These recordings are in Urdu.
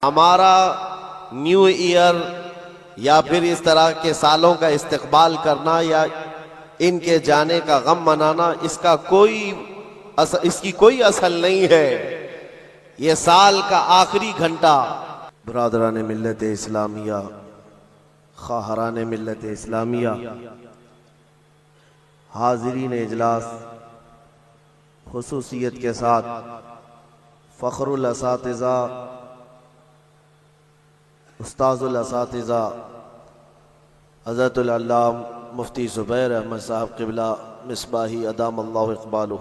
ہمارا نیو ایئر یا پھر اس طرح کے سالوں کا استقبال کرنا یا ان کے جانے کا غم منانا اس کی کوئی اصل نہیں ہے۔ یہ سال کا آخری گھنٹہ برادران ملت اسلامیہ، خواہران ملت اسلامیہ، حاضرین اجلاس، خصوصیت کے ساتھ فخر الاساتذہ، استاذ الاساتذہ حضرت العلامہ مفتی زبیر احمد صاحب قبلہ مصباحی ادام اللہ اقبالہ،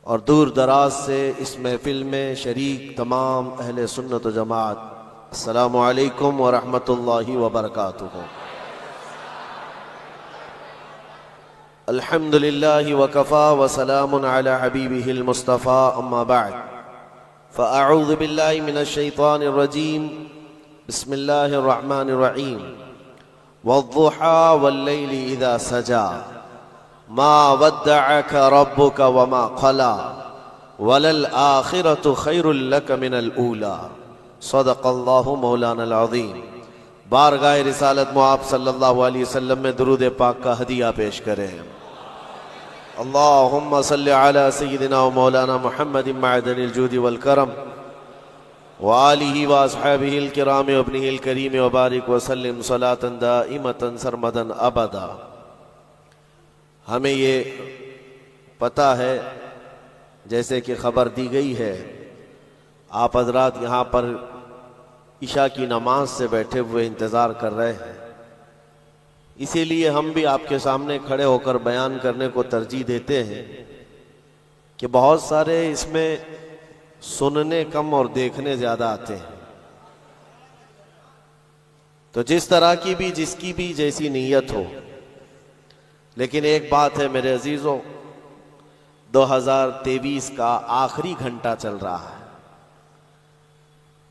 اور دور دراز سے اس محفل میں شریک تمام اہل سنت و جماعت، السلام علیکم ورحمۃ اللہ وبرکاتہ۔ الحمد للہ وکفا وسلام علی حبیبہ المصطفیٰ، اما بعد فاعوذ باللہ من الشیطان الرجیم، بسم اللہ الرحمن الرحیم، والضحى واللیل اذا سجا ما ودعك ربك وما قلى وللآخرة خیر لك من الاولى، صدق اللہ مولانا العظیم۔ بارگاہ رسالت مآب صلی اللہ علیہ وسلم میں درود پاک کا ہدیہ پیش کریں۔ اللہم صلی علی سیدنا و مولانا محمد معدن الجود والکرم وآلہ واصحابہ الکرام وابنہ الکریم وبارک وسلم صلاة دائمة سرمدا ابدا۔ ہمیں یہ پتہ ہے، جیسے کہ خبر دی گئی ہے، آپ حضرات یہاں پر عشاء کی نماز سے بیٹھے ہوئے انتظار کر رہے ہیں، اسی لیے ہم بھی آپ کے سامنے کھڑے ہو کر بیان کرنے کو ترجیح دیتے ہیں کہ بہت سارے اس میں سننے کم اور دیکھنے زیادہ آتے ہیں، تو جس طرح کی بھی جس کی بھی جیسی نیت ہو، لیکن ایک بات ہے میرے عزیزوں، 2023 کا آخری گھنٹہ چل رہا ہے،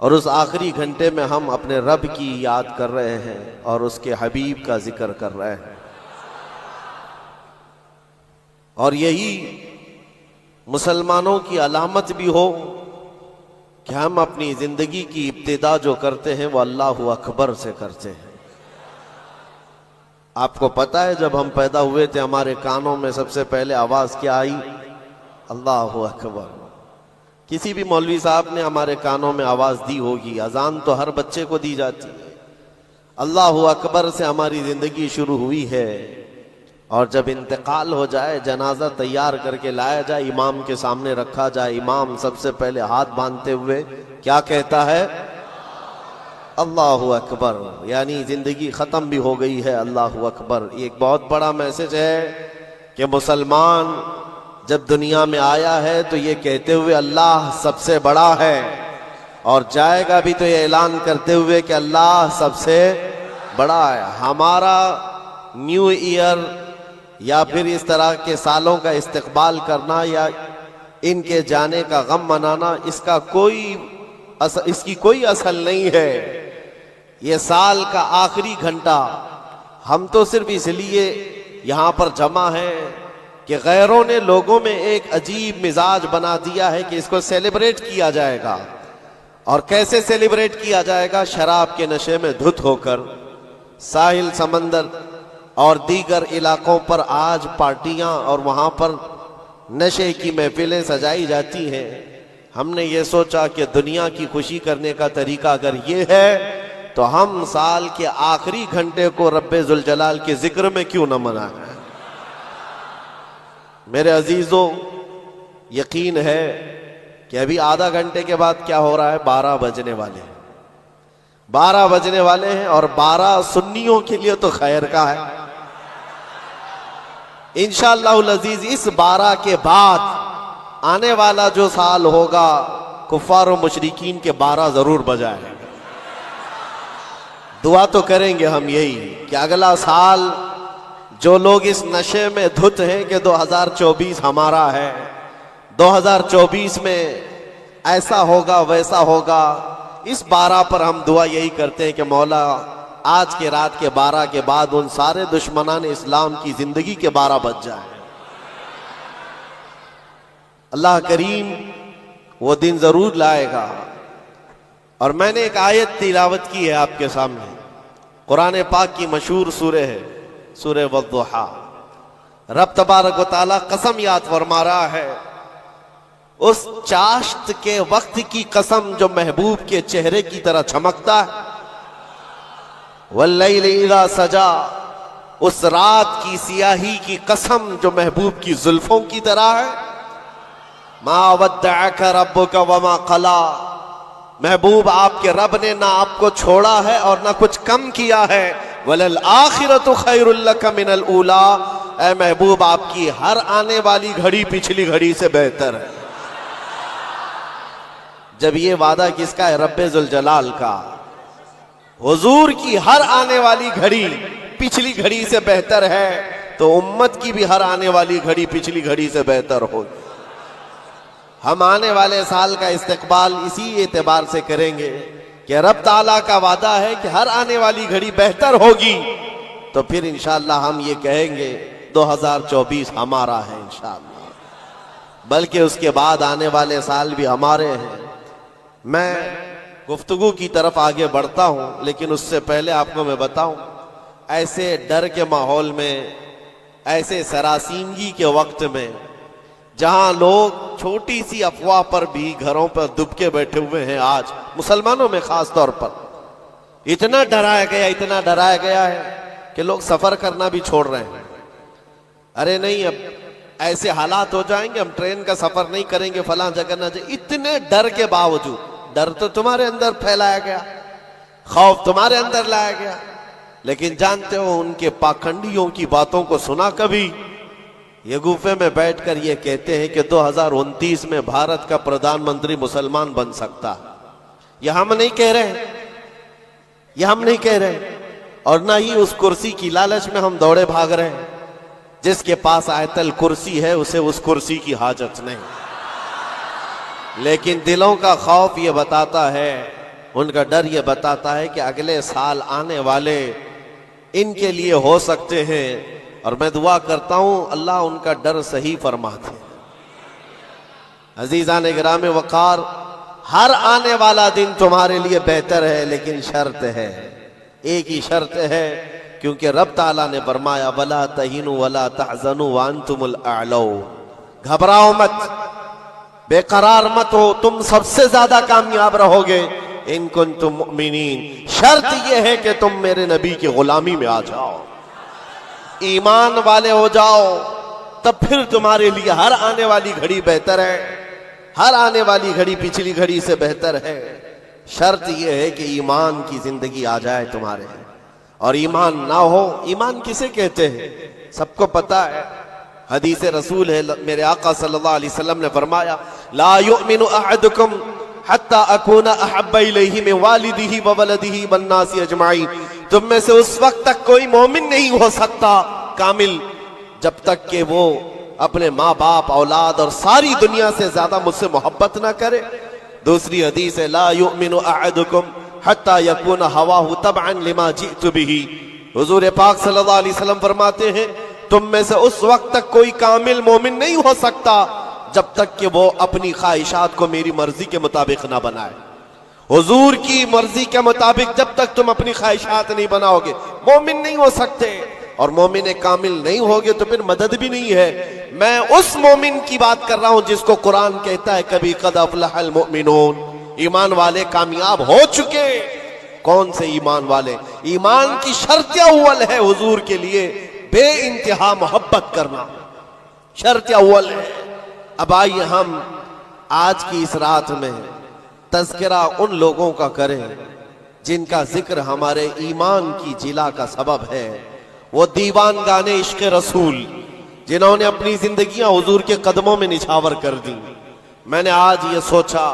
اور اس آخری گھنٹے میں ہم اپنے رب کی یاد کر رہے ہیں اور اس کے حبیب کا ذکر کر رہے ہیں، اور یہی مسلمانوں کی علامت بھی ہو کہ ہم اپنی زندگی کی ابتدا جو کرتے ہیں وہ اللہ اکبر سے کرتے ہیں۔ آپ کو پتہ ہے جب ہم پیدا ہوئے تھے ہمارے کانوں میں سب سے پہلے آواز کیا آئی؟ اللہ اکبر۔ کسی بھی مولوی صاحب نے ہمارے کانوں میں آواز دی ہوگی، اذان تو ہر بچے کو دی جاتی ہے، اللہ اکبر سے ہماری زندگی شروع ہوئی ہے، اور جب انتقال ہو جائے، جنازہ تیار کر کے لایا جائے، امام کے سامنے رکھا جائے، امام سب سے پہلے ہاتھ باندھتے ہوئے کیا کہتا ہے؟ اللہ اکبر، یعنی زندگی ختم بھی ہو گئی ہے، اللہ اکبر۔ یہ ایک بہت بڑا میسج ہے کہ مسلمان جب دنیا میں آیا ہے تو یہ کہتے ہوئے اللہ سب سے بڑا ہے، اور جائے گا بھی تو یہ اعلان کرتے ہوئے کہ اللہ سب سے بڑا ہے۔ ہمارا نیو ایئر یا پھر اس طرح کے سالوں کا استقبال کرنا یا ان کے جانے کا غم منانا اس کی کوئی اصل نہیں ہے۔ یہ سال کا آخری گھنٹہ ہم تو صرف اس لیے یہاں پر جمع ہیں کہ غیروں نے لوگوں میں ایک عجیب مزاج بنا دیا ہے کہ اس کو سیلیبریٹ کیا جائے گا، اور کیسے سیلیبریٹ کیا جائے گا؟ شراب کے نشے میں دھت ہو کر ساحل سمندر اور دیگر علاقوں پر آج پارٹیاں اور وہاں پر نشے کی محفلیں سجائی جاتی ہیں۔ ہم نے یہ سوچا کہ دنیا کی خوشی کرنے کا طریقہ اگر یہ ہے تو ہم سال کے آخری گھنٹے کو رب ذوالجلال کے ذکر میں کیوں نہ منائیں۔ میرے عزیزوں، یقین ہے کہ ابھی آدھا گھنٹے کے بعد کیا ہو رہا ہے؟ 12 بجنے والے ہیں، 12 بجنے والے ہیں، اور 12 سنیوں کے لیے تو خیر کا ہے۔ انشاءاللہ العزیز اس 12 کے بعد آنے والا جو سال ہوگا کفار و مشرکین کے 12 ضرور بجائیں۔ دعا تو کریں گے ہم یہی کہ اگلا سال جو لوگ اس نشے میں دھت ہیں کہ 2024 ہمارا ہے، 2024 میں ایسا ہوگا ویسا ہوگا، اس 12 پر ہم دعا یہی کرتے ہیں کہ مولا آج کے رات کے 12 کے بعد ان سارے دشمنان اسلام کی زندگی کے 12 بج جائیں۔ اللہ کریم وہ دن ضرور لائے گا اور میں نے ایک آیت تلاوت کی ہے آپ کے سامنے، قرآن پاک کی مشہور سورہ ہے، سورہ والضحیٰ۔ رب تبارک و تعالیٰ قسم یاد فرما رہا ہے، اس چاشت کے وقت کی قسم جو محبوب کے چہرے کی طرح چمکتا ہے، واللیل اذا سجا، اس رات کی سیاہی کی قسم جو محبوب کی زلفوں کی طرح ہے، ما ودعک ربک وما قلا، محبوب آپ کے رب نے نہ آپ کو چھوڑا ہے اور نہ کچھ کم کیا ہے، وَلَلْآخِرَةُ خَيْرٌ لَكَ مِنَ الْأُولَىٰ، اے محبوب آپ کی ہر آنے والی گھڑی پچھلی گھڑی سے بہتر ہے۔ جب یہ وعدہ کس کا ہے؟ رب ذوالجلال کا۔ حضور کی ہر آنے والی گھڑی پچھلی گھڑی سے بہتر ہے، تو امت کی بھی ہر آنے والی گھڑی پچھلی گھڑی سے بہتر ہوگی۔ ہم آنے والے سال کا استقبال اسی اعتبار سے کریں گے کہ رب تعالیٰ کا وعدہ ہے کہ ہر آنے والی گھڑی بہتر ہوگی، تو پھر انشاءاللہ ہم یہ کہیں گے 2024 ہمارا ہے انشاءاللہ، بلکہ اس کے بعد آنے والے سال بھی ہمارے ہیں۔ میں گفتگو کی طرف آگے بڑھتا ہوں، لیکن اس سے پہلے آپ کو میں بتاؤں، ایسے ڈر کے ماحول میں، ایسے سراسیمگی کے وقت میں، جہاں لوگ چھوٹی سی افواہ پر بھی گھروں پر دب کے بیٹھے ہوئے ہیں، آج مسلمانوں میں خاص طور پر اتنا ڈرایا گیا ہے کہ لوگ سفر کرنا بھی چھوڑ رہے ہیں۔ ارے نہیں، اب ایسے حالات ہو جائیں گے، ہم ٹرین کا سفر نہیں کریں گے، فلاں جگہ نہ جائیں۔ اتنے ڈر کے باوجود، ڈر تو تمہارے اندر پھیلایا گیا، خوف تمہارے اندر لایا گیا، لیکن جانتے ہو ان کے پاکھنڈیوں کی باتوں کو سنا کبھی؟ یہ گوفے میں بیٹھ کر یہ کہتے ہیں کہ 2029 میں بھارت کا پردھان منتری مسلمان بن سکتا ہے۔ یہ ہم نہیں کہہ رہے، اور نہ ہی اس کرسی کی لالچ میں ہم دوڑے بھاگ رہے ہیں۔ جس کے پاس آیت الکرسی ہے اسے اس کرسی کی حاجت نہیں، لیکن دلوں کا خوف یہ بتاتا ہے، ان کا ڈر یہ بتاتا ہے کہ اگلے سال آنے والے ان کے لیے ہو سکتے ہیں، اور میں دعا کرتا ہوں اللہ ان کا ڈر صحیح فرماتے۔ عزیزان گرامی وقار، ہر آنے والا دن تمہارے لیے بہتر ہے، لیکن شرط ہے، ایک ہی شرط ہے، کیونکہ رب تعالیٰ نے فرمایا وَلَا تَهِنُوا وَلَا تَحْزَنُوا وَأَنْتُمُ الْأَعْلَوْنَ، گھبراؤ مت، بے قرار مت ہو، تم سب سے زیادہ کامیاب رہو گے ان کنتم مؤمنین۔ شرط یہ ہے کہ تم میرے نبی کی غلامی میں آ جاؤ، ایمان والے ہو جاؤ، تب پھر تمہارے لیے ہر آنے والی گھڑی بہتر ہے، ہر آنے والی گھڑی پچھلی گھڑی سے بہتر ہے۔ شرط یہ ہے کہ ایمان کی زندگی آ جائے تمہارے، اور ایمان نہ ہو، ایمان کسے کہتے ہیں سب کو پتا ہے، حدیث رسول ہے، میرے آقا صلی اللہ علیہ وسلم نے فرمایا لا یؤمن احدکم حتی اکون احب الیہ من والدہ وولدہ والناس اجمعین، تم میں سے اس وقت تک کوئی مومن نہیں ہو سکتا کامل جب تک کہ وہ اپنے ماں باپ، اولاد اور ساری دنیا سے زیادہ مجھ سے محبت نہ کرے۔ دوسری حدیث ہے لا یؤمن احدکم حتی یکون ہواہ تبعا لما جئت بہ، حضور پاک صلی اللہ علیہ وسلم فرماتے ہیں تم میں سے اس وقت تک کوئی کامل مومن نہیں ہو سکتا جب تک کہ وہ اپنی خواہشات کو میری مرضی کے مطابق نہ بنائے۔ حضور کی مرضی کے مطابق جب تک تم اپنی خواہشات نہیں بناؤ گے مومن نہیں ہو سکتے، اور مومن کامل نہیں ہوگے تو پھر مدد بھی نہیں ہے۔ میں اس مومن کی بات کر رہا ہوں جس کو قرآن کہتا ہے کبھی قد افلح المؤمنون، ایمان والے کامیاب ہو چکے۔ کون سے ایمان والے؟ ایمان کی شرط اول ہے حضور کے لیے بے انتہا محبت کرنا، شرط اول ہے۔ اب آئیے ہم آج کی اس رات میں تذکرہ ان لوگوں کا کریں جن کا ذکر ہمارے ایمان کی جلا کا سبب ہے، وہ دیوان گانے عشق رسول جنہوں نے اپنی زندگیاں حضور کے قدموں میں نچھاور کر دی۔ میں نے آج یہ سوچا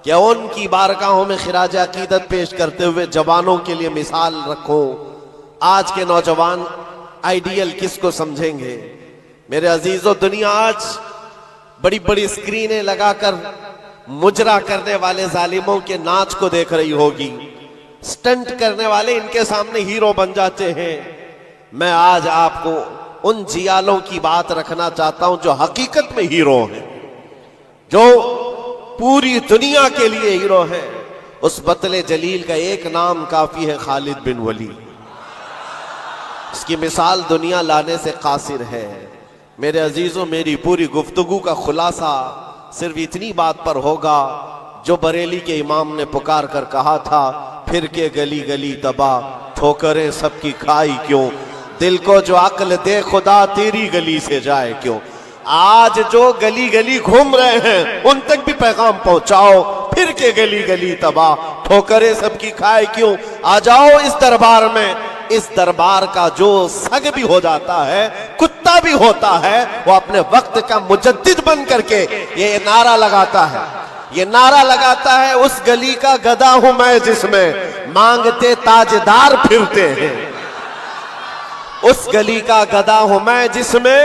کہ ان کی بارگاہوں میں خراج عقیدت پیش کرتے ہوئے جوانوں کے لیے مثال رکھو۔ آج کے نوجوان آئیڈیل کس کو سمجھیں گے؟ میرے عزیزو، دنیا آج بڑی بڑی اسکرینیں لگا کر مجرا کرنے والے ظالموں کے ناچ کو دیکھ رہی ہوگی، سٹنٹ کرنے والے ان کے سامنے ہیرو بن جاتے ہیں۔ میں آج آپ کو ان جیالوں کی بات رکھنا چاہتا ہوں جو حقیقت میں ہیرو ہیں، جو پوری دنیا کے لیے ہیرو ہیں۔ اس بطل جلیل کا ایک نام کافی ہے، خالد بن ولید۔ اس کی مثال دنیا لانے سے قاصر ہے۔ میرے عزیزوں، میری پوری گفتگو کا خلاصہ صرف اتنی بات پر ہوگا جو بریلی کے امام نے پکار کر کہا تھا، پھر کے گلی گلی تباہ، ٹھوکریں سب کی کھائی کیوں، دل کو جو عقل دے خدا تیری گلی سے جائے کیوں۔ آج جو گلی گلی گھوم رہے ہیں ان تک بھی پیغام پہنچاؤ، پھر کے گلی گلی تباہ، ٹھوکریں سب کی کھائے کیوں۔ آ جاؤ اس دربار میں، اس دربار کا جو سگ بھی ہو جاتا ہے، کتا بھی ہوتا ہے، وہ اپنے وقت کا مجدد بن کر کے یہ نعرہ لگاتا ہے، یہ نعرہ لگاتا ہے، اس گلی کا گدھا ہوں میں جس میں مانگتے تاجدار پھرتے ہیں۔ اس گلی کا گدھا ہوں میں جس میں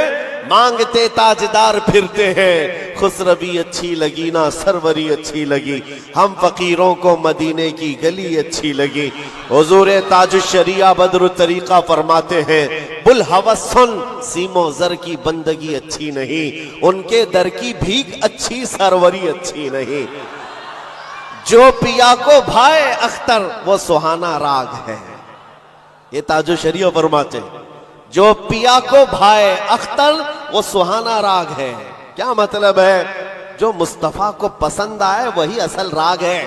مانگتے تاجدار پھرتے ہیں۔ خسروی اچھی لگی نہ سروری اچھی لگی، ہم فقیروں کو مدینے کی گلی اچھی لگی۔ حضور تاج الشریعہ بدر الطریقہ فرماتے ہیں، بلہوس سن سیم و زر کی بندگی اچھی نہیں، ان کے در کی بھیک اچھی سروری اچھی نہیں۔ جو پیا کو بھائے اختر وہ سہانا راگ ہے، یہ تاج الشریعہ فرماتے ہیں، جو پیا کو بھائے اختر وہ سہانا راگ ہے۔ کیا مطلب ہے؟ جو مصطفیٰ کو پسند آئے وہی اصل راگ ہے،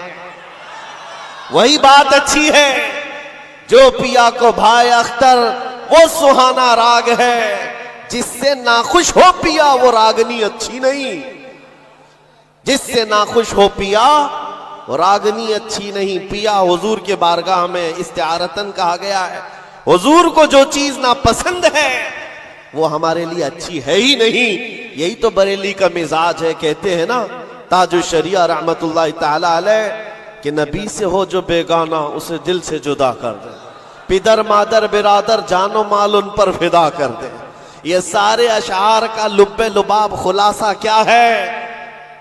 وہی بات اچھی ہے۔ جو پیا کو بھائے اختر وہ سہانا راگ ہے، جس سے ناخوش ہو پیا وہ راگنی اچھی نہیں، جس سے ناخوش ہو پیا وہ راگنی اچھی نہیں۔ پیا حضور کے بارگاہ میں استعارتن کہا گیا ہے، حضور کو جو چیز ناپسند ہے وہ ہمارے لیے اچھی ہے ہی نہیں۔ یہی تو بریلی کا مزاج ہے۔ کہتے ہیں نا تاج الشریعہ رحمت اللہ تعالی علیہ کہ نبی سے ہو جو بیگانہ اسے دل سے جدا کر دے، پدر مادر برادر جان و مال ان پر فدا کر دے۔ یہ سارے اشعار کا لب لباب خلاصہ کیا ہے؟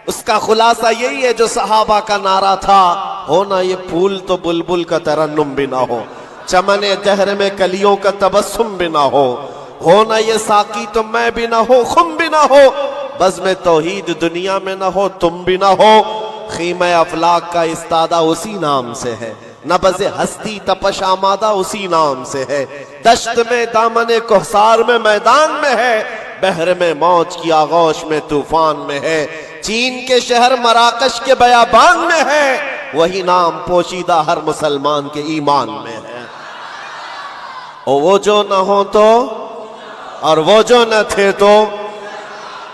اس کا خلاصہ یہی ہے جو صحابہ کا نعرہ تھا، ہونا یہ پھول تو بلبل کا ترنم بھی نہ ہو، چمن دہر میں کلیوں کا تبسم بھی نہ ہونا یہ ساقی تو میں بھی نہ ہو، خم بھی نہ ہو، بزم توحید دنیا میں نہ ہو، تم بھی نہ ہو۔ خیمہ افلاک کا استادہ اسی نام سے ہے، نبض ہستی تپش آمادہ اسی نام سے ہے، دشت میں دامن کوثر میں میدان میں ہے، بحر میں موج کی آغوش میں طوفان میں ہے، چین کے شہر مراکش کے بیابان میں ہے، وہی نام پوشیدہ ہر مسلمان کے ایمان میں ہے۔ اور وہ جو نہ ہو تو اور وہ جو نہ تھے تو۔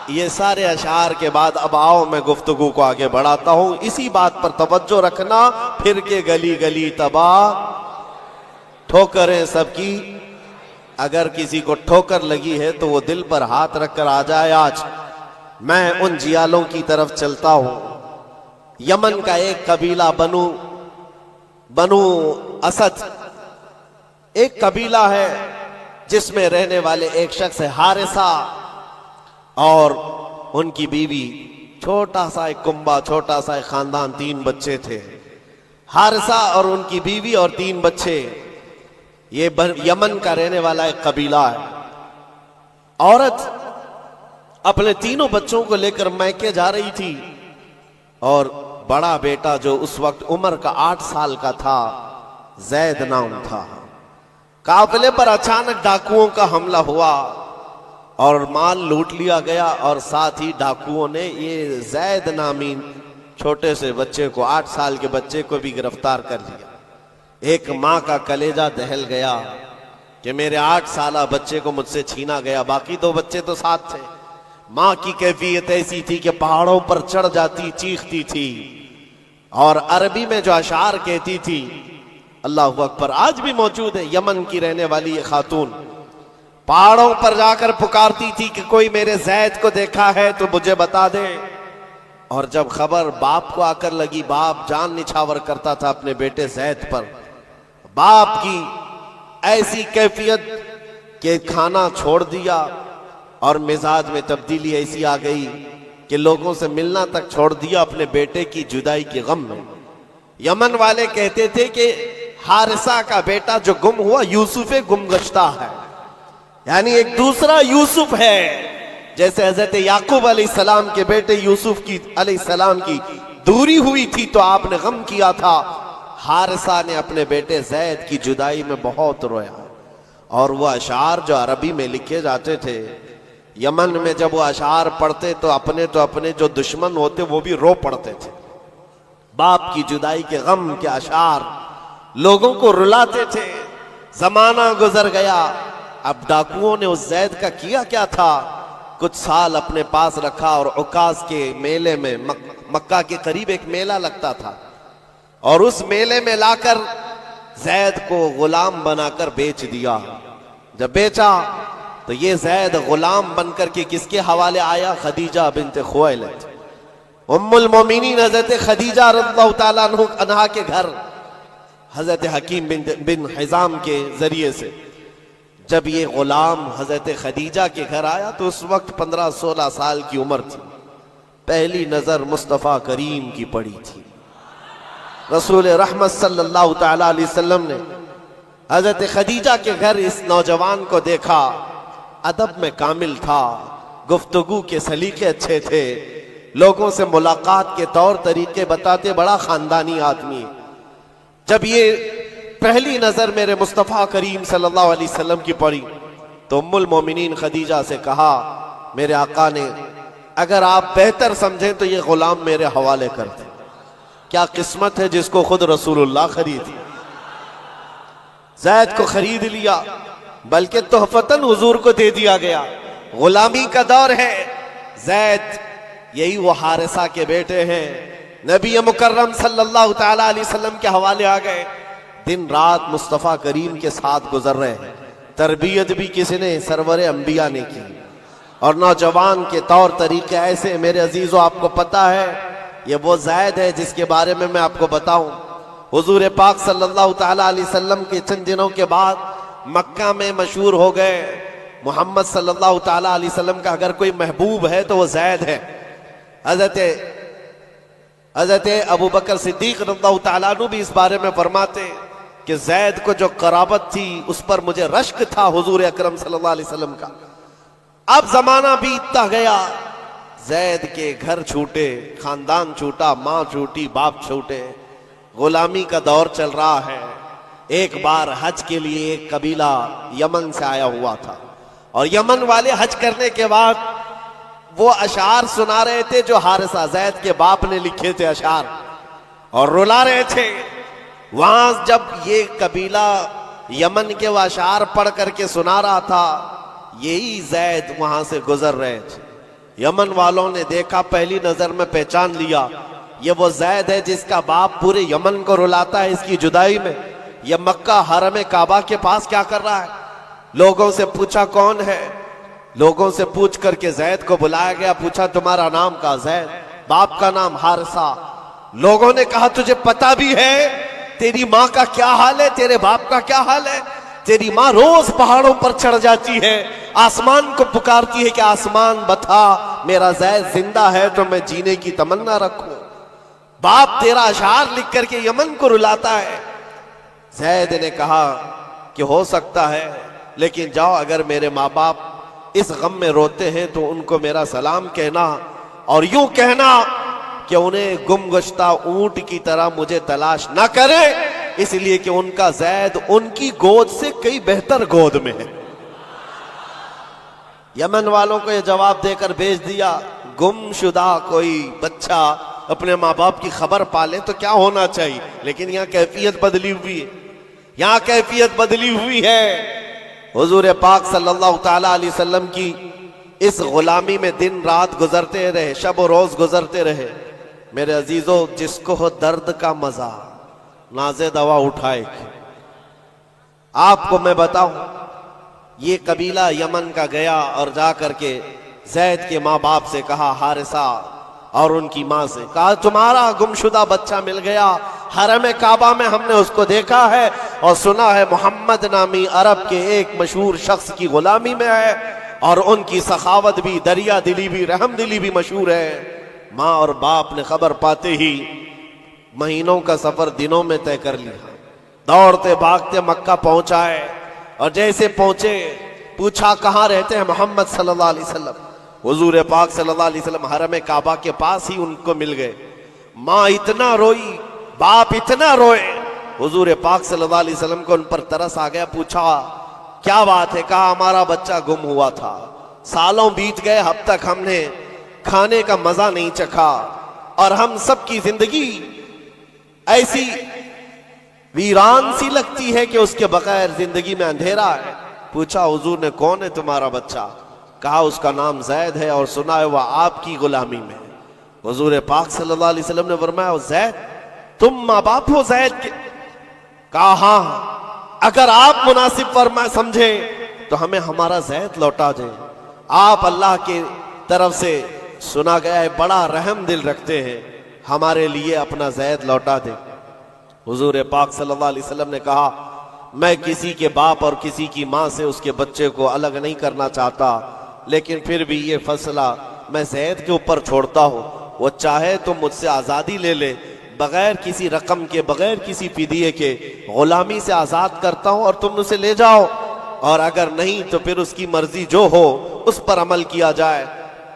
یہ سارے اشعار کے بعد اب آؤ میں گفتگو کو آگے بڑھاتا ہوں۔ اسی بات پر توجہ رکھنا، پھر کے گلی گلی تباہ، ٹھوکریں سب کی۔ اگر کسی کو ٹھوکر لگی ہے تو وہ دل پر ہاتھ رکھ کر آ جائے۔ آج میں ان جیالوں کی طرف چلتا ہوں۔ یمن کا ایک قبیلہ بنو اسد ایک قبیلہ ہے جس میں رہنے والے ایک شخص ہے حارثہ، اور ان کی بیوی، چھوٹا سا ایک کنبہ، چھوٹا سا ایک خاندان، 3 بچے تھے۔ حارثہ اور ان کی بیوی اور 3 بچے، یہ یمن کا رہنے والا ایک قبیلہ ہے۔ عورت اپنے 3 بچوں کو لے کر میکے جا رہی تھی، اور بڑا بیٹا جو اس وقت عمر کا 8 سال کا تھا، زید نام تھا، قافلے پر اچانک ڈاکوؤں کا حملہ ہوا اور مال لوٹ لیا گیا، اور ساتھ ہی ڈاکوؤں نے یہ زید نامی چھوٹے سے بچے کو، 8 سال کے بچے کو بھی گرفتار کر لیا۔ ایک ماں کا کلیجہ دہل گیا کہ میرے 8 سالہ بچے کو مجھ سے چھینا گیا، باقی 2 بچے تو ساتھ تھے۔ ماں کی کیفیت ایسی تھی کہ پہاڑوں پر چڑھ جاتی، چیختی تھی، اور عربی میں جو اشعار کہتی تھی، اللہ اکبر، آج بھی موجود ہے۔ یمن کی رہنے والی یہ خاتون پہاڑوں پر جا کر پکارتی تھی کہ کوئی میرے زید کو دیکھا ہے تو مجھے بتا دے۔ اور جب خبر باپ کو آ کر لگی، باپ جان نچھاور کرتا تھا اپنے بیٹے زید پر۔ باپ کی ایسی کیفیت کہ کھانا چھوڑ دیا، اور مزاج میں تبدیلی ایسی آ گئی کہ لوگوں سے ملنا تک چھوڑ دیا اپنے بیٹے کی جدائی کے غم میں۔ یمن والے کہتے تھے کہ حارثہ کا بیٹا جو گم ہوا یوسف گم گشتہ ہے، یعنی ایک دوسرا یوسف ہے۔ جیسے حضرت یعقوب علیہ السلام کے بیٹے یوسف کی علیہ السلام کی دوری ہوئی تھی تو آپ نے غم کیا تھا، حارثہ نے اپنے بیٹے زید کی جدائی میں بہت رویا، اور وہ اشعار جو عربی میں لکھے جاتے تھے، یمن میں جب وہ اشعار پڑھتے تو اپنے جو دشمن ہوتے وہ بھی رو پڑتے تھے۔ باپ کی جدائی کے غم کے اشعار لوگوں کو رلاتے تھے۔ زمانہ گزر گیا، اب ڈاکوؤں نے اس زید کا کیا کیا تھا، کچھ سال اپنے پاس رکھا، اور عکاظ کے میلے میں مکہ کے قریب ایک میلہ لگتا تھا، اور اس میلے میں لا کر زید کو غلام بنا کر بیچ دیا۔ جب بیچا تو یہ زید غلام بن کر کے کس کے حوالے آیا؟ خدیجہ بنت خویلد، ام المومنین حضرت خدیجہ رضی اللہ تعالیٰ عنہا کے گھر، حضرت حکیم بن حزام کے ذریعے سے۔ جب یہ غلام حضرت خدیجہ کے گھر آیا تو اس وقت 15-16 سال کی عمر تھی۔ پہلی نظر مصطفیٰ کریم کی پڑی تھی۔ رسول رحمت صلی اللہ تعالیٰ علیہ وسلم نے حضرت خدیجہ کے گھر اس نوجوان کو دیکھا، ادب میں کامل تھا، گفتگو کے سلیقے اچھے تھے، لوگوں سے ملاقات کے طور طریقے بتاتے، بڑا خاندانی آدمی۔ جب یہ پہلی نظر میرے مصطفیٰ کریم صلی اللہ علیہ وسلم کی پڑی تو ام المومنین خدیجہ سے کہا، میرے آقا نے اگر آپ بہتر سمجھیں تو یہ غلام میرے حوالے کر دیں۔ کیا قسمت ہے جس کو خود رسول اللہ خرید لیا۔ زید کو خرید لیا، بلکہ تحفتاً حضور کو دے دیا گیا۔ غلامی کا دور ہے۔ زید یہی وہ حارثہ کے بیٹے ہیں، نبی مکرم صلی اللہ تعالیٰ علیہ وسلم کے حوالے آ گئے، دن رات مصطفیٰ کریم کے ساتھ گزر رہے ہیں۔ تربیت بھی کسی نے؟ سرور انبیاء نے کی، اور نوجوان کے طور طریقے ایسے۔ میرے عزیزو، آپ کو پتا ہے یہ وہ زید ہے جس کے بارے میں آپ کو بتاؤں۔ حضور پاک صلی اللہ تعالیٰ علیہ وسلم کے چند دنوں کے بعد مکہ میں مشہور ہو گئے، محمد صلی اللہ تعالیٰ علیہ وسلم کا اگر کوئی محبوب ہے تو وہ زید ہے۔ حضرت ابو بکر صدیق رضی اللہ تعالیٰ عنہ بھی اس بارے میں فرماتے کہ زید کو جو قرابت تھی اس پر مجھے رشک تھا حضور اکرم صلی اللہ علیہ وسلم کا۔ اب زمانہ بیتتا گیا، زید کے گھر چھوٹے، خاندان چھوٹا، ماں چھوٹی، باپ چھوٹے، غلامی کا دور چل رہا ہے۔ ایک بار حج کے لیے ایک قبیلہ یمن سے آیا ہوا تھا، اور یمن والے حج کرنے کے بعد وہ اشعار سنا رہے تھے جو حارثہ زید کے باپ نے لکھے تھے اشعار، اور رلا رہے تھے۔ وہاں جب یہ قبیلہ یمن کے وہ اشعار پڑھ کر کے سنا رہا تھا، یہی زید وہاں سے گزر رہے تھے۔ یمن والوں نے دیکھا، پہلی نظر میں پہچان لیا، یہ وہ زید ہے جس کا باپ پورے یمن کو رلاتا ہے اس کی جدائی میں۔ یہ مکہ حرم کعبہ کے پاس کیا کر رہا ہے؟ لوگوں سے پوچھا کون ہے، لوگوں سے پوچھ کر کے زید کو بلایا گیا، پوچھا تمہارا نام؟ کا زید، باپ کا نام حارثہ۔ لوگوں نے کہا تجھے پتا بھی ہے تیری ماں کا کیا حال ہے، تیرے باپ کا کیا حال ہے؟ تیری ماں روز پہاڑوں پر چڑھ جاتی ہے، آسمان کو پکارتی ہے کہ آسمان بتا میرا زید زندہ ہے تو میں جینے کی تمنا رکھوں۔ باپ تیرا اشعار لکھ کر کے یمن کو رلاتا ہے۔ زید نے کہا کہ ہو سکتا ہے، لیکن جاؤ، اگر میرے ماں باپ اس غم میں روتے ہیں تو ان کو میرا سلام کہنا، اور یوں کہنا کہ انہیں گم گشتہ اونٹ کی طرح مجھے تلاش نہ کرے، اس لیے کہ ان کا زید ان کی گود سے کئی بہتر گود میں ہے۔ یمن والوں کو یہ جواب دے کر بھیج دیا۔ گم شدہ کوئی بچہ اپنے ماں باپ کی خبر پالے تو کیا ہونا چاہیے، لیکن یہاں کیفیت بدلی ہوئی ہے، یہاں کیفیت بدلی ہوئی ہے۔ حضور پاک صلی اللہ تعالیٰ علیہ وسلم کی اس غلامی میں دن رات گزرتے رہے، شب و روز گزرتے رہے۔ میرے عزیزو، جس کو ہو درد کا مزہ ناز دوا اٹھائے۔ آپ کو میں بتاؤں، یہ قبیلہ یمن کا گیا اور جا کر کے زید کے ماں باپ سے کہا، حارثہ اور ان کی ماں سے کہا، تمہارا گمشدہ بچہ مل گیا، حرم کعبہ میں ہم نے اس کو دیکھا ہے اور سنا ہے محمد نامی عرب کے ایک مشہور شخص کی غلامی میں ہے، اور ان کی سخاوت بھی، دریا دلی بھی، رحم دلی بھی مشہور ہے۔ ماں اور باپ نے خبر پاتے ہی مہینوں کا سفر دنوں میں طے کر لیا، دوڑتے بھاگتے مکہ پہنچائے، اور جیسے پہنچے پوچھا کہاں رہتے ہیں؟ محمد صلی اللہ علیہ وسلم۔ حضور پاک صلی اللہ علیہ وسلم حرم کعبہ کے پاس ہی ان کو مل گئے۔ ماں اتنا روئی، باپ اتنا روئے حضور پاک صلی اللہ علیہ وسلم کو ان پر ترس آ گیا. پوچھا کیا بات ہے؟ کہا ہمارا بچہ گم ہوا تھا, سالوں بیت گئے, اب تک ہم نے کھانے کا مزہ نہیں چکھا, اور ہم سب کی زندگی ایسی ویران سی لگتی ہے کہ اس کے بغیر زندگی میں اندھیرا ہے. پوچھا حضور نے کون ہے تمہارا بچہ؟ کہا اس کا نام زید ہے اور سنا ہے وہ آپ کی غلامی میں. حضور پاک صلی اللہ علیہ وسلم نے فرمایا زید تم ماں باپ ہو زید کے؟ کہا ہاں, اگر آپ مناسب فرما سمجھیں تو ہمیں ہمارا زید لوٹا دیں. آپ اللہ کی طرف سے سنا گیا ہے بڑا رحم دل رکھتے ہیں, ہمارے لیے اپنا زید لوٹا دیں. حضور پاک صلی اللہ علیہ وسلم نے کہا میں کسی کے باپ اور کسی کی ماں سے اس کے بچے کو الگ نہیں کرنا چاہتا, لیکن پھر بھی یہ فیصلہ میں زید کے اوپر چھوڑتا ہوں. وہ چاہے تو مجھ سے آزادی لے لے, بغیر کسی رقم کے, بغیر کسی فدیے کے غلامی سے آزاد کرتا ہوں اور تم اسے لے جاؤ, اور اگر نہیں تو پھر اس کی مرضی جو ہو اس پر عمل کیا جائے.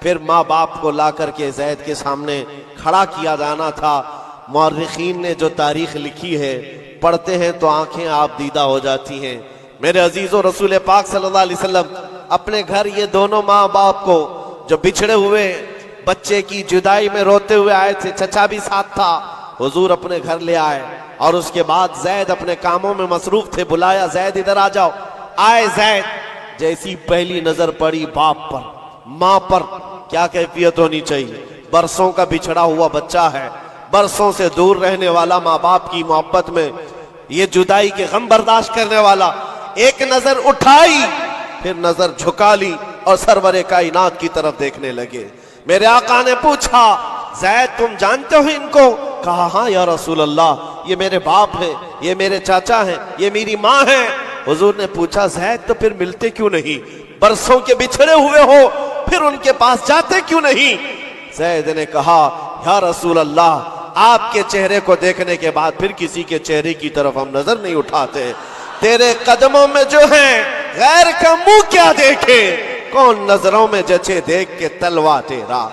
پھر ماں باپ کو لا کر کے زید کے سامنے کھڑا کیا جانا تھا. مورخین نے جو تاریخ لکھی ہے پڑھتے ہیں تو آنکھیں آپ دیدہ ہو جاتی ہیں. میرے عزیزو, رسول پاک صلی اللہ علیہ وسلم اپنے گھر یہ دونوں ماں باپ کو جو بچھڑے ہوئے بچے کی جدائی میں روتے ہوئے آئے تھے, چچا بھی ساتھ تھا, حضور اپنے گھر لے آئے, اور اس کے بعد زید اپنے کاموں میں مصروف تھے. بلایا زید ادھر آ جاؤ. آئے زید, جیسی پہلی نظر پڑی باپ پر ماں پر, کیا کیفیت ہونی چاہیے؟ برسوں کا بچھڑا ہوا بچہ ہے, برسوں سے دور رہنے والا, ماں باپ کی محبت میں یہ جدائی کے غم برداشت کرنے والا. ایک نظر اٹھائی, پھر نظر جھکا لی اور سرور کائنات کی طرف دیکھنے لگے. میرے آقا نے پوچھا زید تم جانتے ہو ان کو؟ کہا ہاں یا رسول اللہ, یہ میرے باپ ہیں, یہ میرے چاچا ہیں, یہ میری ماں ہیں. حضور نے پوچھا زید تو پھر ملتے کیوں نہیں؟ برسوں کے بچھڑے ہوئے ہو, پھر ان کے پاس جاتے کیوں نہیں؟ زید نے کہا یا رسول اللہ, آپ کے چہرے کو دیکھنے کے بعد پھر کسی کے چہرے کی طرف ہم نظر نہیں اٹھاتے. تیرے قدموں میں جو ہیں غیر کا منہ کیا دیکھے, کون نظروں میں جچے دیکھ کے تلوا تیرا.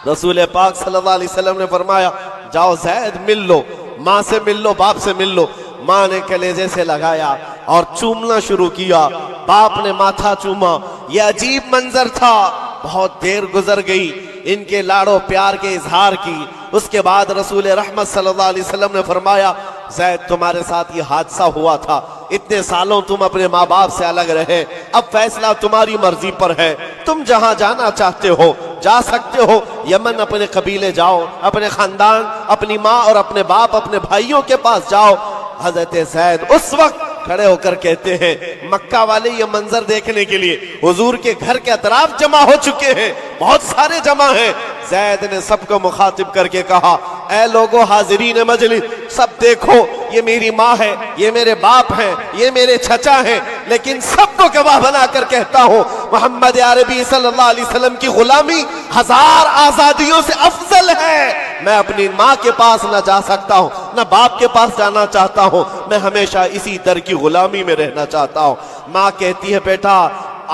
رسول پاک صلی اللہ علیہ وسلم نے فرمایا جاؤ زید مل لو, ماں سے مل لو, باپ سے مل لو. ماں نے کلیجے سے لگایا اور چومنا شروع کیا, باپ نے ماتھا چوما. یہ عجیب منظر تھا. بہت دیر گزر گئی ان کے لاڑو پیار کے اظہار کی. اس کے بعد رسول رحمت صلی اللہ علیہ وسلم نے فرمایا زید تمہارے ساتھ یہ حادثہ ہوا تھا, اتنے سالوں تم اپنے ماں باپ سے الگ رہے, اب فیصلہ تمہاری مرضی پر ہے, تم جہاں جانا چاہتے ہو جا سکتے ہو. یمن اپنے قبیلے جاؤ, اپنے خاندان, اپنی ماں اور اپنے باپ, اپنے بھائیوں کے پاس جاؤ. حضرت زید اس وقت کھڑے ہو کر کہتے ہیں مکہ والے یہ منظر دیکھنے کے لیے حضور کے گھر کے اطراف جمع ہو چکے ہیں, بہت سارے جمع ہیں. زید نے سب کو مخاطب کر کے کہا اے لوگو حاضرین مجلس, سب دیکھو یہ میری ماں ہے, یہ میرے باپ ہیں, یہ میرے چچا ہیں, لیکن سب کو گواہ بنا کر کہتا ہوں محمد عربی صلی اللہ علیہ وسلم کی غلامی 1000 آزادیوں سے افضل ہے. میں اپنی ماں کے پاس نہ جا سکتا ہوں, نہ باپ کے پاس جانا چاہتا ہوں, میں ہمیشہ اسی در کی غلامی میں رہنا چاہتا ہوں. ماں کہتی ہے بیٹا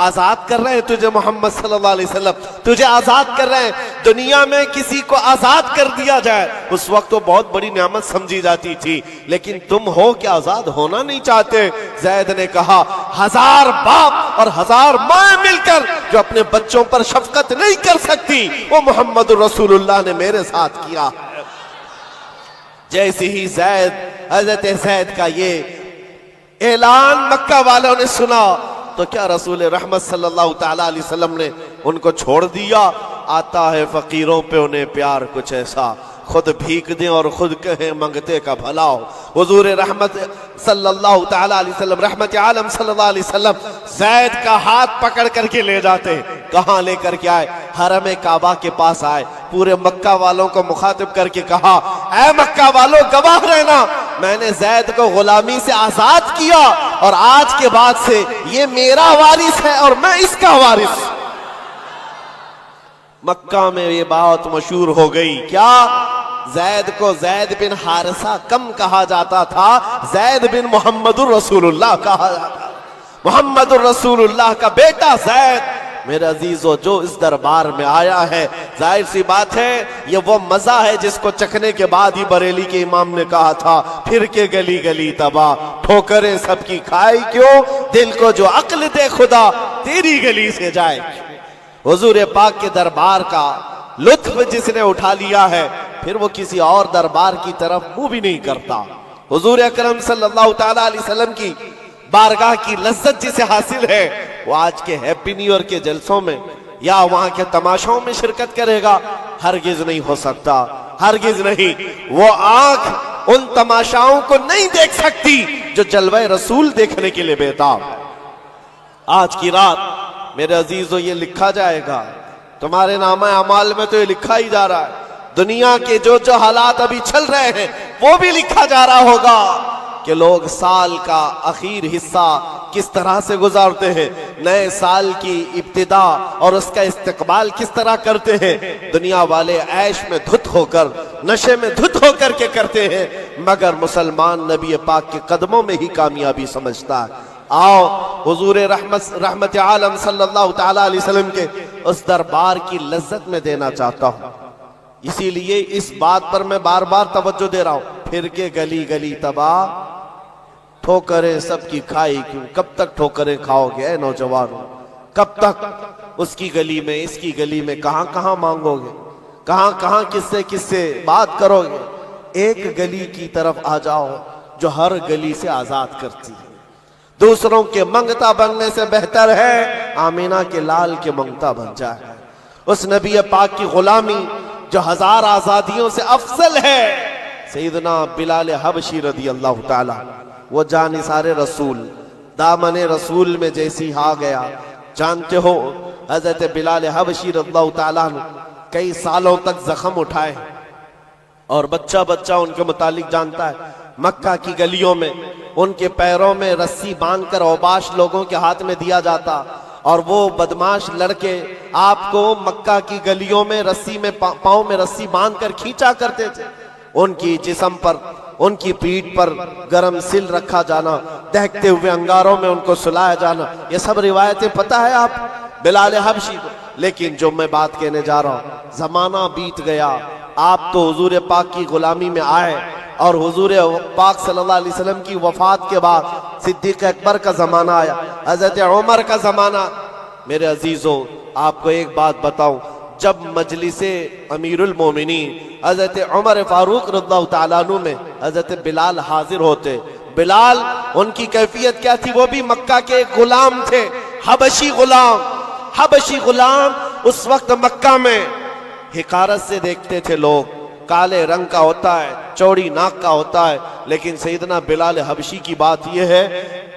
آزاد کر رہے ہیں تجھے محمد صلی اللہ علیہ وسلم, تجھے آزاد کر رہے ہیں. دنیا میں کسی کو آزاد کر دیا جائے اس وقت تو بہت بڑی نعمت سمجھی جاتی تھی, لیکن تم ہو کہ آزاد ہونا نہیں چاہتے. زید نے کہا 1000 باپ اور 1000 ماں مل کر جو اپنے بچوں پر شفقت نہیں کر سکتی وہ محمد رسول اللہ نے میرے ساتھ کیا. جیسے ہی حضرت زید کا یہ اعلان مکہ والوں نے سنا تو کیا رسول رحمت صلی اللہ تعالی علیہ وسلم نے ان کو چھوڑ دیا؟ آتا ہے فقیروں پہ انہیں پیار کچھ ایسا, خود بھیک دیں اور خود کہیں منگتے کا بھلا ہو. حضور رحمت صلی اللہ تعالی علیہ وسلم, رحمت عالم صلی اللہ علیہ وسلم زید کا ہاتھ پکڑ کر کے لے جاتے. کہاں لے کر کے آئے؟ حرم کعبہ کے پاس آئے. پورے مکہ والوں کو مخاطب کر کے کہا اے مکہ والوں گواہ رہنا, میں نے زید کو غلامی سے آزاد کیا اور آج کے بعد سے یہ میرا وارث ہے اور میں اس کا وارث. مکہ میں یہ بات مشہور ہو گئی. کیا زید کو زید بن حارثہ کم کہا جاتا تھا, زید بن محمد الرسول اللہ کہا جاتا. محمد الرسول اللہ کا بیٹا زید میرے عزیزو جو اس دربار میں آیا ہے، ظاہر سی بات ہے یہ وہ مزہ ہے جس کو چکھنے کے بعد ہی بریلی کے امام نے کہا تھا پھر کے گلی گلی تباہ، ٹھوکریں سب کی کھائی کیوں، دل کو جو عقل دے خدا تیری گلی سے جائے۔ حضور پاک کے دربار کا لطف جس نے اٹھا لیا ہے پھر وہ کسی اور دربار کی طرف منہ بھی نہیں کرتا۔ حضور اکرم صلی اللہ تعالیٰ علیہ وسلم کی بارگاہ کی لذت جسے حاصل ہے وہ آج کے ہیپی نیو ایئر کے جلسوں میں یا وہاں کے تماشوں میں شرکت کرے گا، ہرگز نہیں ہو سکتا، ہرگز نہیں۔ وہ آنکھ ان تماشاؤں کو نہیں دیکھ سکتی جو جلوہ رسول دیکھنے کے لیے بےتاب۔ آج کی رات میرے عزیزو یہ لکھا جائے گا، تمہارے نامہ اعمال میں تو یہ لکھا ہی جا رہا ہے، دنیا کے جو جو حالات ابھی چل رہے ہیں وہ بھی لکھا جا رہا ہوگا کہ لوگ سال کا آخر حصہ کس طرح سے گزارتے ہیں، نئے سال کی ابتدا اور اس کا استقبال کس طرح کرتے ہیں۔ دنیا والے عیش میں دھت ہو کر، نشے میں دھت ہو کر کے کرتے ہیں، مگر مسلمان نبی پاک کے قدموں میں ہی کامیابی سمجھتا ہے۔ آؤ حضور رحمت عالم صلی اللہ تعالیٰ علیہ وسلم کے اس دربار کی لذت میں دینا چاہتا ہوں، اسی لیے اس بات پر میں بار بار توجہ دے رہا ہوں، پھر کے گلی گلی تباہ، ٹھوکریں سب کی کھائی کیوں۔ کب تک ٹھوکریں کھاؤ گے اے نوجوانوں، کب تک اس کی گلی میں اس کی گلی میں کہاں کہاں مانگو گے، کہاں کہاں کس سے بات کرو گے۔ ایک گلی کی طرف آ جاؤ جو ہر گلی سے آزاد کرتی ہے۔ دوسروں کے منگتا بننے سے بہتر ہے آمینہ کے لال کے منگتا بن جائے، اس نبی پاک کی غلامی جو ہزار آزادیوں سے افضل ہے۔ سیدنا بلال حبشی رضی اللہ تعالیٰ، وہ جانثار رسول، دامن رسول میں جیسی آ گیا، جانتے ہو حضرت بلال حبشی رضی اللہ تعالیٰ نے کئی سالوں تک زخم اٹھائے اور بچہ بچہ ان کے متعلق جانتا ہے۔ مکہ کی گلیوں میں ان کے پیروں میں رسی باندھ کر اوباش لوگوں کے ہاتھ میں دیا جاتا اور وہ بدماش لڑکے آپ کو مکہ کی گلیوں میں رسی میں پاؤں میں رسی باندھ کر کھینچا کرتے تھے۔ ان کی جسم پر، ان کی پیٹھ پر گرم سل رکھا جانا، دہکتے ہوئے انگاروں میں ان کو سلایا جانا، یہ سب روایتیں پتہ ہے آپ بلال حبشی کو۔ لیکن جو میں بات کہنے جا رہا ہوں، زمانہ بیت گیا، آپ تو حضور پاک کی غلامی میں آئے اور حضور پاک صلی اللہ علیہ وسلم کی وفات کے بعد صدیق اکبر کا زمانہ آیا، حضرت عمر کا زمانہ۔ میرے عزیزوں آپ کو ایک بات بتاؤں، جب مجلس امیر المومنین حضرت عمر فاروق رضی اللہ تعالیٰ عنہ میں حضرت بلال حاضر ہوتے، بلال ان کی کیفیت کیا تھی؟ وہ بھی مکہ کے ایک غلام تھے، حبشی غلام۔ حبشی غلام اس وقت مکہ میں حقارت سے دیکھتے تھے لوگ، کالے رنگ کا ہوتا ہے، چوڑی ناک کا ہوتا ہے، لیکن سیدنا بلال حبشی کی بات یہ ہے،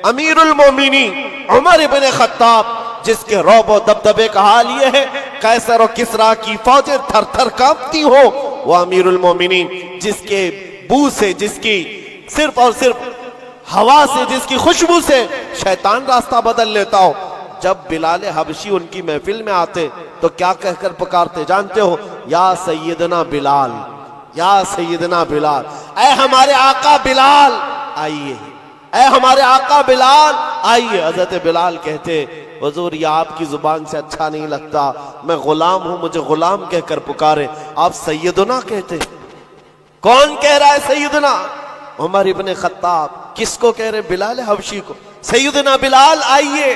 امیر المومنین عمر ابن خطاب جس کے رعب و دبدبے کا حال یہ ہے قیصر و کسریٰ کی فوجیں تھر تھر کانپتی ہو، وہ امیر المومنین جس کے بو سے، جس کی صرف اور صرف ہوا سے، جس کی خوشبو سے شیطان راستہ بدل لیتا ہو۔ جب بلال حبشی ان کی محفل میں آتے تو کیا کہہ کر پکارتے جانتے ہو؟ یا سیدنا بلال، یا سیدنا بلال، اے ہمارے آقا بلال آئیے، اے ہمارے آقا بلال آئیے۔ حضرت بلال کہتے حضور یہ آپ کی زبان سے اچھا نہیں لگتا، میں غلام ہوں، مجھے غلام کہہ کر پکارے، آپ سیدنا کہتے۔ کون کہہ رہا ہے سیدنا؟ عمر ابن خطاب۔ کس کو کہہ رہے؟ بلال حبشی کو۔ سیدنا بلال آئیے۔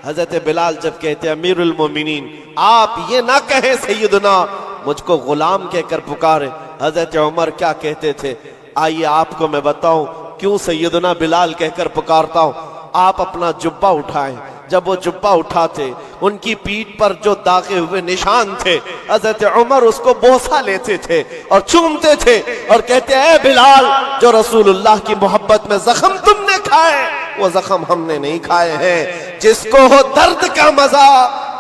حضرت بلال جب کہتے امیر المومنین آپ یہ نہ کہیں سیدنا، مجھ کو غلام کہہ کر پکارے، حضرت عمر کیا کہتے تھے؟ آئیے آپ کو میں بتاؤں کیوں سیدنا بلال کہہ کر پکارتا ہوں۔ آپ اپنا جبہ اٹھائیں، جب وہ جبہ اٹھاتے ان کی پیٹھ پر جو داغے ہوئے نشان تھے، حضرت عمر اس کو بوسہ لیتے تھے اور چومتے تھے اور کہتے اے بلال، جو رسول اللہ کی محبت میں زخم تم نے کھائے وہ زخم ہم نے نہیں کھائے ہیں، جس کو ہو درد کا مزہ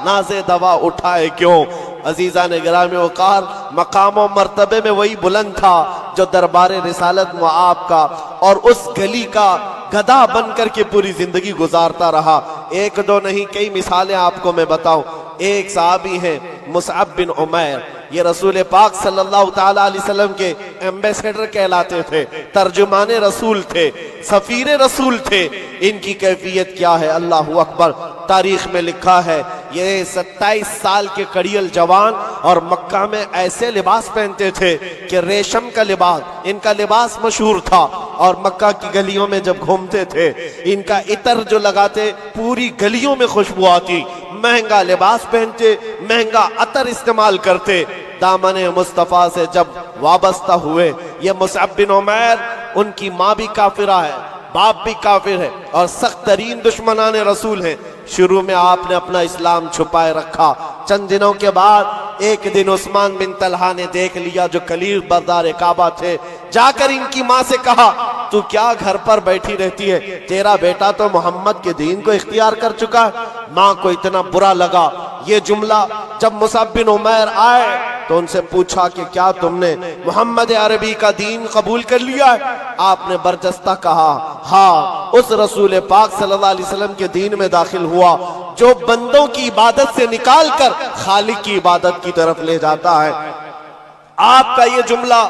ناز دوا اٹھائے کیوں۔ عزیزان گرامی وقار، مقام و مرتبے میں وہی بلند تھا جو دربار رسالت و آپ کا اور اس گلی کا گدھا بن کر کے پوری زندگی گزارتا رہا۔ ایک دو نہیں کئی مثالیں آپ کو میں بتاؤں۔ ایک صحابی ہیں مصعب بن عمیر، یہ رسول پاک صلی اللہ تعالیٰ علیہ وسلم کے ایمبیسیڈر کہلاتے تھے، ترجمان رسول تھے، سفیر رسول تھے۔ ان کی کیفیت کیا ہے؟ اللہ اکبر۔ تاریخ میں لکھا ہے یہ 27 سال کے کڑیل جوان اور مکہ میں ایسے لباس پہنتے تھے کہ ریشم کا لباس، ان کا لباس مشہور تھا، اور مکہ کی گلیوں میں جب گھومتے تھے ان کا عطر جو لگاتے پوری گلیوں میں خوشبو آتی، مہنگا لباس پہنتے، مہنگا عطر استعمال کرتے۔ دامن مصطفیٰ سے جب وابستہ ہوئے، یہ مصعب بن عمیر، ان کی ماں بھی کافرہ ہے، باپ بھی کافر ہے اور سخت ترین دشمنان رسول ہیں۔ شروع میں آپ نے اپنا اسلام چھپائے رکھا، چند دنوں کے بعد ایک دن عثمان بن طلحہ نے دیکھ لیا جو کلیل بردار کعبہ تھے، جا کر ان کی ماں سے کہا تو کیا گھر پر بیٹھی رہتی ہے، تیرا بیٹا تو محمد کے دین کو اختیار کر چکا ہے۔ ماں کو اتنا برا لگا یہ جملہ۔ جب مصعب بن عمیر آئے تو ان سے پوچھا کہ کیا تم نے محمد عربی کا دین قبول کر لیا ہے؟ آپ نے برجستہ کہا ہاں، اس رسول پاک صلی اللہ علیہ وسلم کے دین میں داخل ہوا جو بندوں کی عبادت سے نکال کر خالق کی عبادت کی طرف لے جاتا ہے۔ آپ کا یہ جملہ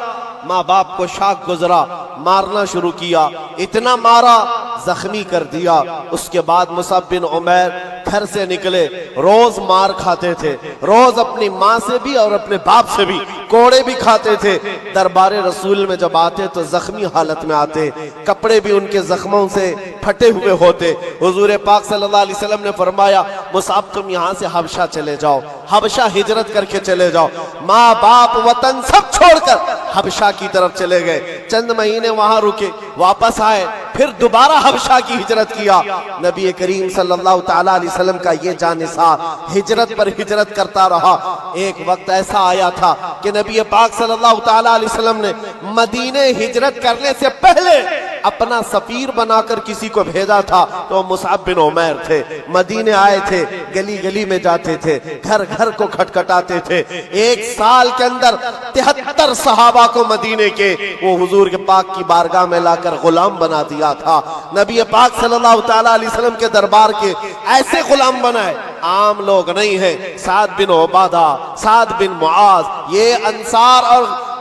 ماں باپ کو شاک گزرا، مارنا شروع کیا، اتنا مارا زخمی کر دیا۔ اس کے بعد مصعب بن عمیر گھر سے نکلے، روز مار کھاتے تھے، روز اپنی ماں سے بھی اور اپنے باپ سے بھی کوڑے بھی کھاتے تھے۔ دربار رسول میں جب آتے تو زخمی حالت میں آتے، کپڑے بھی ان کے زخموں سے پھٹے ہوئے ہوتے۔ حضور پاک صلی اللہ علیہ وسلم نے فرمایا مصعب تم یہاں سے حبشہ چلے جاؤ، حبشہ ہجرت کر کے چلے جاؤ۔ ماں باپ وطن سب چھوڑ کر حبشہ کی طرف چلے گئے، چند مہینے وہاں رکے، واپس آئے، پھر دوبارہ حبشہ کی ہجرت کیا۔ نبی کریم صلی اللہ تعالیٰ علیہ وسلم کا یہ جانثار ہجرت پر ہجرت کرتا رہا۔ ایک وقت ایسا آیا تھا کہ نبی پاک صلی اللہ تعالیٰ علیہ وسلم نے مدینے ہجرت کرنے سے پہلے اپنا سفیر بنا کر کسی کو بھیجا تھا، تو مصعب بن عمیر تھے۔ مدینے آئے تھے، گلی گلی میں جاتے تھے، گھر گھر کو کھٹکھٹاتے تھے۔ ایک سال کے اندر 73 صحابہ کو مدینے کے وہ حضور کے پاک کی بارگاہ میں لا کر غلام بنا دیا تھا۔ نبی پاک صلی اللہ تعالیٰ علیہ وسلم کے دربار کے ایسے غلام بنائے، عام لوگ نہیں ہیں۔ سعد بن عبادہ، سعد بن معاذ، یہ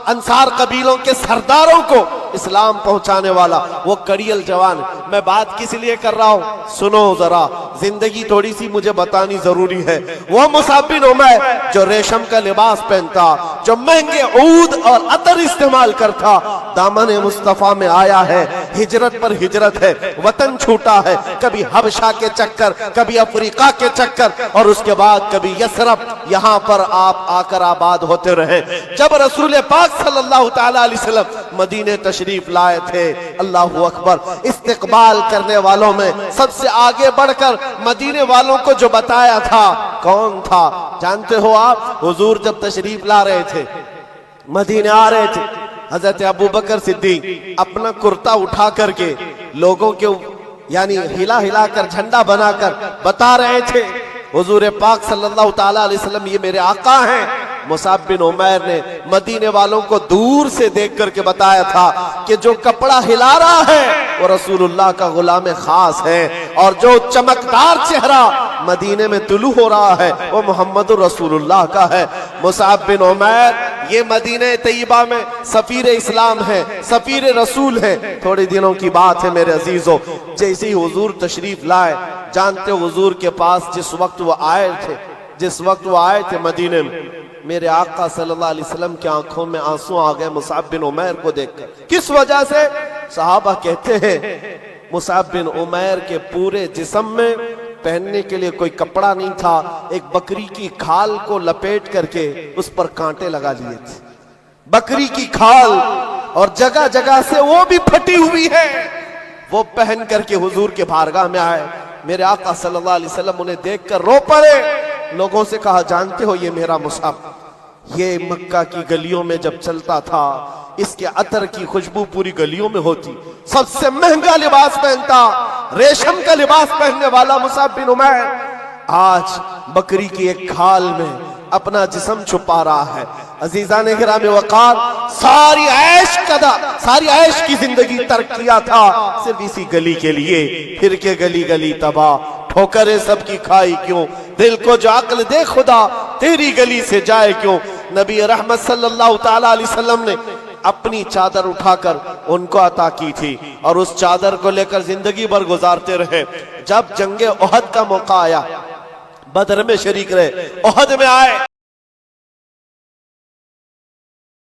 انصار قبیلوں کے سرداروں کو اسلام پہنچانے والا وہ کڑیل جوان۔ میں بات کس لیے کر رہا ہوں سنو ذرا، زندگی تھوڑی سی مجھے بتانی ضروری ہے۔ وہ مصعب بن عمیر جو ریشم کا لباس پہنتا، جو مہنگے عود اور عطر استعمال کرتا، دامن مصطفیٰ میں آیا ہے، ہجرت پر ہجرت ہے، وطن چھوٹا ہے، کبھی حبشہ کے چکر، کبھی افریقہ کے چکر، اور اس کے بعد کبھی یثرب، یہاں پر آپ آ کر آباد ہوتے رہے۔ جب رسول پاک صلی اللہ تعالیٰ علیہ وسلم مدینے تشریف لائے تھے، اللہ اکبر، استقبال کرنے والوں میں سب سے آگے بڑھ کر مدینے والوں کو جو بتایا تھا کون تھا جانتے ہو آپ؟ حضور جب تشریف لا رہے تھے، مدینے آ رہے تھے، حضرت ابوبکر صدیق اپنا کرتا اٹھا کر کے لوگوں کے یعنی ہلا ہلا کر جھنڈا بنا کر بتا رہے تھے حضور پاک صلی اللہ تعالیٰ علیہ وسلم یہ میرے آقا ہیں۔ مصعب بن عمیر نے مدینے والوں کو دور سے دیکھ کر کے بتایا تھا کہ جو کپڑا ہلا رہا ہے وہ رسول اللہ کا غلام خاص ہے، اور جو چمکدار چہرہ مدینے میں طلوع ہو رہا ہے وہ محمد رسول اللہ کا ہے۔ مصعب بن عمیر یہ مدینہ طیبہ میں سفیر اسلام ہے، سفیر رسول ہے۔ تھوڑے دنوں کی بات ہے میرے عزیزوں، جیسے ہی حضور تشریف لائے، جانتے حضور کے پاس جس وقت وہ آئے تھے مدینے میں، میرے آقا صلی اللہ علیہ وسلم کی آنکھوں میں آنسو آ گئے مصعب بن عمیر کو دیکھ کر۔ کس وجہ سے؟ صحابہ کہتے ہیں مصعب بن عمیر کے پورے جسم میں پہننے کے لیے کوئی کپڑا نہیں تھا، ایک بکری کی کھال کو لپیٹ کر کے اس پر کانٹے لگا لیے تھے، بکری کی کھال، اور جگہ جگہ سے وہ بھی پھٹی ہوئی ہے، وہ پہن کر کے حضور کے بارگاہ میں آئے۔ میرے آقا صلی اللہ علیہ وسلم انہیں دیکھ کر رو پڑے، لوگوں سے کہا جانتے ہو یہ میرا مصعب، یہ مکہ کی گلیوں میں جب چلتا تھا اس کے عطر کی خوشبو پوری گلیوں میں ہوتی، سب سے مہنگا لباس پہنتا، ریشم کا لباس پہننے والا مصعب بن عمیر آج بکری کی ایک کھال میں اپنا جسم چھپا رہا ہے۔ عزیزان گرام وقار، ساری عیش کی زندگی ترک کیا تھا صرف اسی گلی کے لیے، پھر کے گلی گلی تباہ، ٹھوکریں سب کی کھائی کیوں، دل کو جو عقل دے خدا تیری گلی سے جائے کیوں۔ نبی رحمت صلی اللہ تعالیٰ علیہ وسلم نے اپنی چادر اٹھا کر ان کو عطا کی تھی، اور اس چادر کو لے کر زندگی بھر گزارتے رہے۔ جب جنگ احد کا موقع آیا، بدر میں شریک رہے، احد میں آئے،